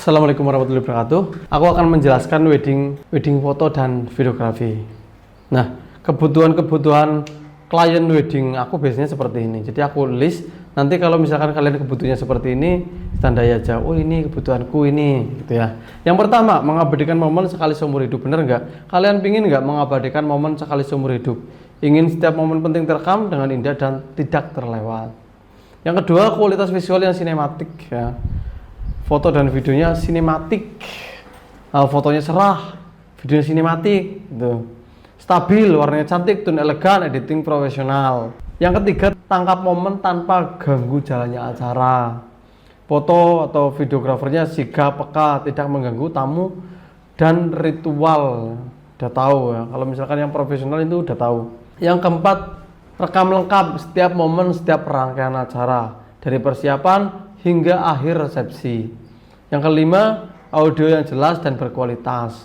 Assalamualaikum warahmatullahi wabarakatuh. Aku akan menjelaskan wedding foto dan videografi. Nah, kebutuhan klien wedding aku biasanya seperti ini. Jadi aku list. Nanti kalau misalkan kalian kebutuhannya seperti ini, tandai aja. Oh, ini kebutuhanku ini, gitu ya. Yang pertama, mengabadikan momen sekali seumur hidup. Bener nggak? Kalian pingin nggak mengabadikan momen sekali seumur hidup? Ingin setiap momen penting terekam dengan indah dan tidak terlewat. Yang kedua, kualitas visual yang sinematik ya. Foto dan videonya sinematik, fotonya cerah, videonya sinematik, gitu. Stabil, warnanya cantik, tone elegan, editing profesional. Yang ketiga, tangkap momen tanpa ganggu jalannya acara. Foto atau videografernya sigap, peka, tidak mengganggu tamu dan ritual. Udah tahu ya, kalau misalkan yang profesional itu udah tahu. Yang keempat, rekam lengkap setiap momen, setiap rangkaian acara, dari persiapan hingga akhir resepsi. Yang kelima, audio yang jelas dan berkualitas,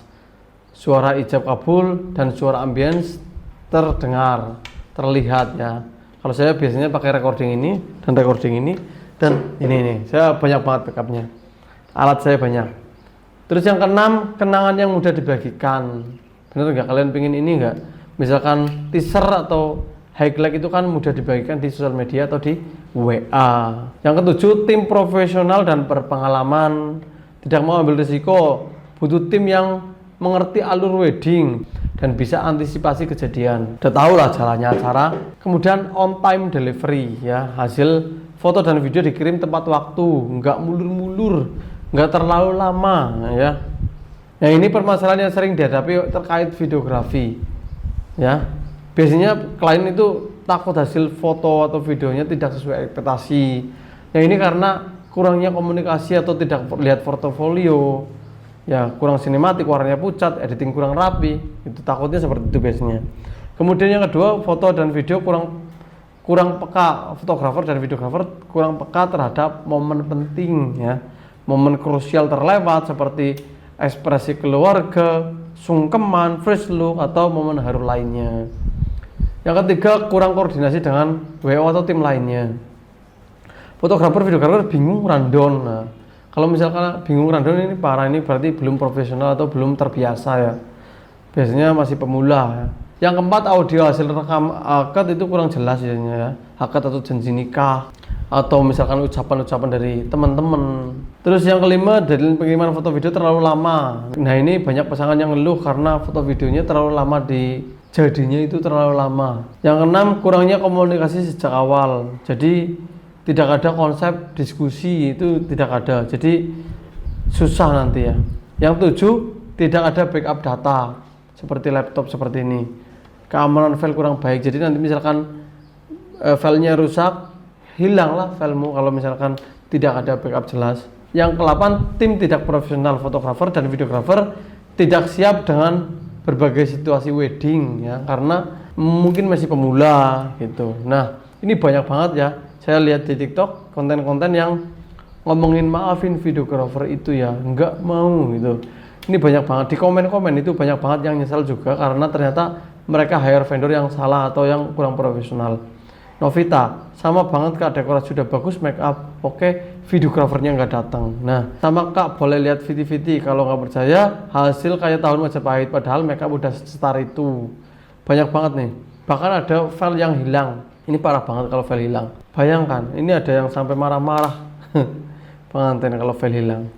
suara ijab kabul dan suara ambience terdengar, terlihat ya. Kalau saya biasanya pakai recording ini dan ini saya banyak banget backupnya, alat saya banyak. Terus yang keenam, kenangan yang mudah dibagikan. Bener nggak, kalian pengen ini nggak? Misalkan teaser atau highlight itu kan mudah dibagikan di sosial media atau di WA. Yang ketujuh, tim profesional dan berpengalaman, tidak mau ambil risiko, butuh tim yang mengerti alur wedding dan bisa antisipasi kejadian. Udah tahu lah jalannya acara. Kemudian on time delivery ya, hasil foto dan video dikirim tepat waktu, nggak mulur-mulur, nggak terlalu lama ya. Nah, ini permasalahan yang sering dihadapi terkait videografi ya. Biasanya klien itu takut hasil foto atau videonya tidak sesuai ekspektasi. Nah, ini karena kurangnya komunikasi atau tidak lihat portofolio, ya kurang sinematik, warnanya pucat, editing kurang rapi. Itu takutnya seperti itu biasanya. Kemudian yang kedua, foto dan video kurang peka, fotografer dan videografer kurang peka terhadap momen penting ya, momen krusial terlewat seperti ekspresi keluarga, sungkeman, fresh look atau momen haru lainnya. Yang ketiga, kurang koordinasi dengan WO atau tim lainnya. Fotografer, videografer bingung rundown. Nah, kalau misalkan bingung rundown ini parah, ini berarti belum profesional atau belum terbiasa ya. Biasanya masih pemula ya. Yang keempat, audio hasil rekam akad itu kurang jelas ya. Akad atau janji nikah atau misalkan ucapan-ucapan dari teman-teman. Terus yang kelima, deadline pengiriman foto video terlalu lama. Nah, ini banyak pasangan yang ngeluh karena foto videonya terlalu lama jadinya itu terlalu lama. Yang keenam, kurangnya komunikasi sejak awal. Jadi tidak ada konsep diskusi, itu tidak ada. Jadi susah nanti ya. Yang tujuh, tidak ada backup data seperti laptop seperti ini. Keamanan file kurang baik. Jadi nanti misalkan filenya rusak, hilanglah filemu kalau misalkan tidak ada backup jelas. Yang ke-8, tim tidak profesional, fotografer dan videografer tidak siap dengan berbagai situasi wedding ya, karena mungkin masih pemula gitu. Nah, ini banyak banget ya, saya lihat di TikTok konten-konten yang ngomongin maafin videografer itu ya, nggak mau gitu. Ini banyak banget di komen-komen, itu banyak banget yang nyesal juga karena ternyata mereka hire vendor yang salah atau yang kurang profesional. Novita, sama banget Kak, dekorasi sudah bagus, make up oke, videografernya nggak datang. Nah, sama Kak, boleh lihat VT-VT, kalau nggak percaya hasil kayak tahun Majapahit, padahal make up udah setar itu. Banyak banget nih, bahkan ada file yang hilang. Ini parah banget kalau file hilang. Bayangkan, ini ada yang sampai marah-marah pengantin kalau file hilang.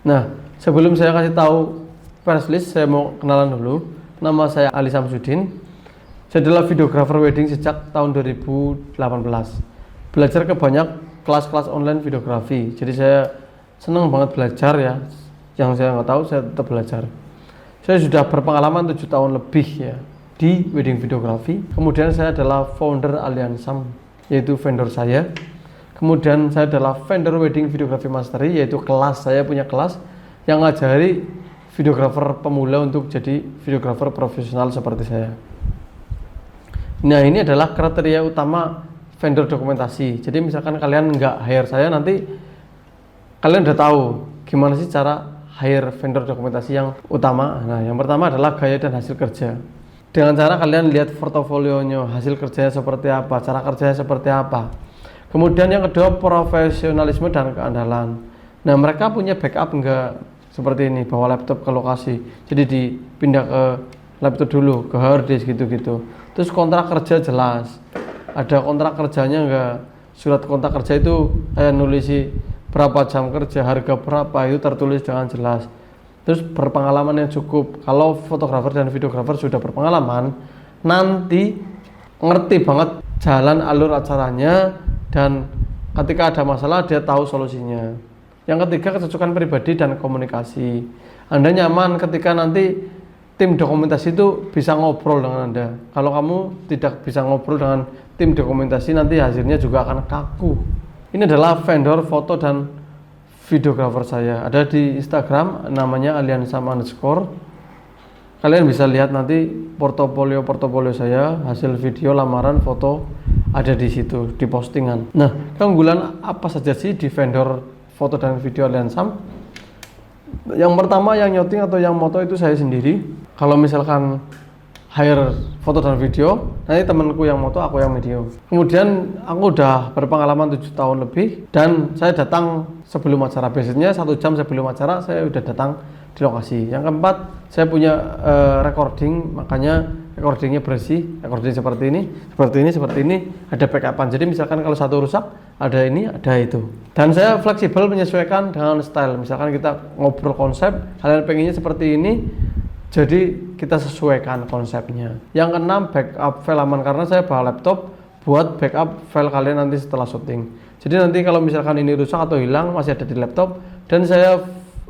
Nah, sebelum saya kasih tahu press list, saya mau kenalan dulu. Nama saya Ali Samsudin. Saya adalah videografer wedding sejak tahun 2018. Belajar ke banyak kelas-kelas online videografi. Jadi saya senang banget belajar ya. Yang saya nggak tahu saya tetap belajar. Saya sudah berpengalaman 7 tahun lebih ya di wedding videografi. Kemudian saya adalah founder Aliansam, yaitu vendor saya. Kemudian saya adalah vendor wedding videografi mastery, yaitu kelas, saya punya kelas yang ngajari videografer pemula untuk jadi videografer profesional seperti saya. Nah, ini adalah kriteria utama vendor dokumentasi. Jadi misalkan kalian nggak hire saya, nanti kalian udah tahu gimana sih cara hire vendor dokumentasi yang utama. Nah, yang pertama adalah gaya dan hasil kerja. Dengan cara kalian lihat portofolionya, hasil kerjanya seperti apa, cara kerjanya seperti apa. Kemudian yang kedua, profesionalisme dan keandalan. Nah, mereka punya backup enggak seperti ini, bawa laptop ke lokasi. Jadi dipindah ke laptop dulu, ke hard disk gitu-gitu. Terus kontrak kerja jelas. Ada kontrak kerjanya enggak? Surat kontrak kerja itu nulisi berapa jam kerja, harga berapa, itu tertulis dengan jelas. Terus berpengalaman yang cukup. Kalau fotografer dan videografer sudah berpengalaman, nanti ngerti banget jalan alur acaranya, dan ketika ada masalah dia tahu solusinya. Yang ketiga, kecocokan pribadi dan komunikasi. Anda nyaman ketika nanti tim dokumentasi itu bisa ngobrol dengan Anda. Kalau kamu tidak bisa ngobrol dengan tim dokumentasi, nanti hasilnya juga akan kaku. Ini adalah vendor foto dan videografer saya. Ada di Instagram, namanya aliansam_. Kalian bisa lihat nanti portofolio saya, hasil video, lamaran, foto ada di situ, di postingan. Nah, keunggulan apa saja sih di vendor foto dan video Aliansam? Yang pertama, yang nyouting atau yang moto itu saya sendiri. Kalau misalkan hire foto dan video, nanti temanku yang moto, aku yang video. Kemudian aku udah berpengalaman 7 tahun lebih, dan saya datang sebelum acara. Biasanya 1 jam sebelum acara saya udah datang di lokasi. Yang keempat, saya punya recording, makanya recordingnya bersih, recording seperti ini, ada backupan. Jadi misalkan kalau satu rusak, ada ini, ada itu. Dan saya fleksibel menyesuaikan dengan style. Misalkan kita ngobrol konsep, kalian pengennya seperti ini, jadi kita sesuaikan konsepnya. Yang keenam, backup file aman, karena saya bawa laptop buat backup file kalian nanti setelah syuting. Jadi nanti kalau misalkan ini rusak atau hilang, masih ada di laptop, dan saya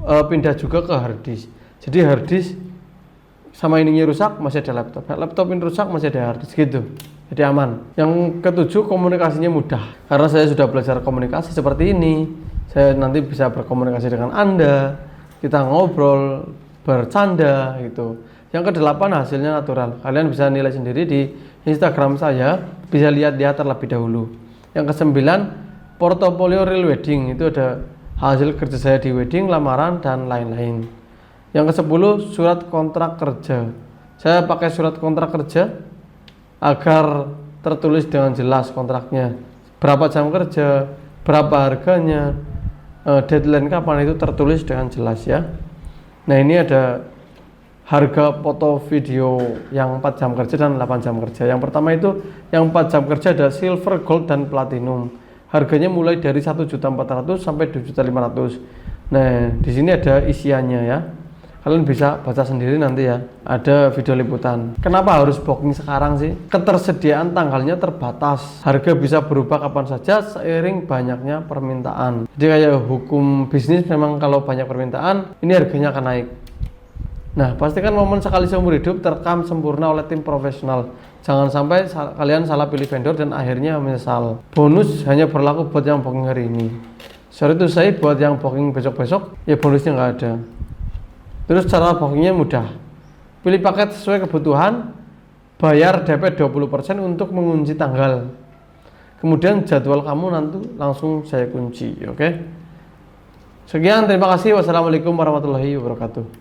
pindah juga ke hard disk. Jadi hard disk sama ininya rusak, masih ada laptop. Laptop ini rusak, masih ada hard disk gitu. Jadi aman. Yang ketujuh, komunikasinya mudah. Karena saya sudah belajar komunikasi seperti ini. Saya nanti bisa berkomunikasi dengan Anda. Kita ngobrol, bercanda gitu. Yang kedelapan, hasilnya natural. Kalian bisa nilai sendiri di Instagram saya, bisa lihat terlebih dahulu. Yang kesembilan, portofolio real wedding. Itu ada hasil kerja saya di wedding, lamaran, dan lain-lain. Yang ke-10, surat kontrak kerja. Saya pakai surat kontrak kerja agar tertulis dengan jelas kontraknya. Berapa jam kerja, berapa harganya, deadline kapan, itu tertulis dengan jelas ya. Nah, ini ada harga foto video yang 4 jam kerja dan 8 jam kerja. Yang pertama itu yang 4 jam kerja ada silver, gold, dan platinum. Harganya mulai dari 1.400.000 sampai 2.500.000. Nah, di sini ada isiannya ya. Kalian bisa baca sendiri nanti ya. Ada video liputan. Kenapa harus booking sekarang sih? Ketersediaan tanggalnya terbatas. Harga bisa berubah kapan saja seiring banyaknya permintaan. Jadi kayak hukum bisnis, memang kalau banyak permintaan, ini harganya akan naik. Nah, pastikan momen sekali seumur hidup terekam sempurna oleh tim profesional. Jangan sampai kalian salah pilih vendor dan akhirnya menyesal. Bonus hanya berlaku buat yang booking hari ini. Sorry to say, buat yang booking besok-besok, ya bonusnya nggak ada. Terus cara bookingnya mudah. Pilih paket sesuai kebutuhan, bayar DP 20% untuk mengunci tanggal. Kemudian jadwal kamu nanti langsung saya kunci, oke? Sekian, terima kasih. Wassalamualaikum warahmatullahi wabarakatuh.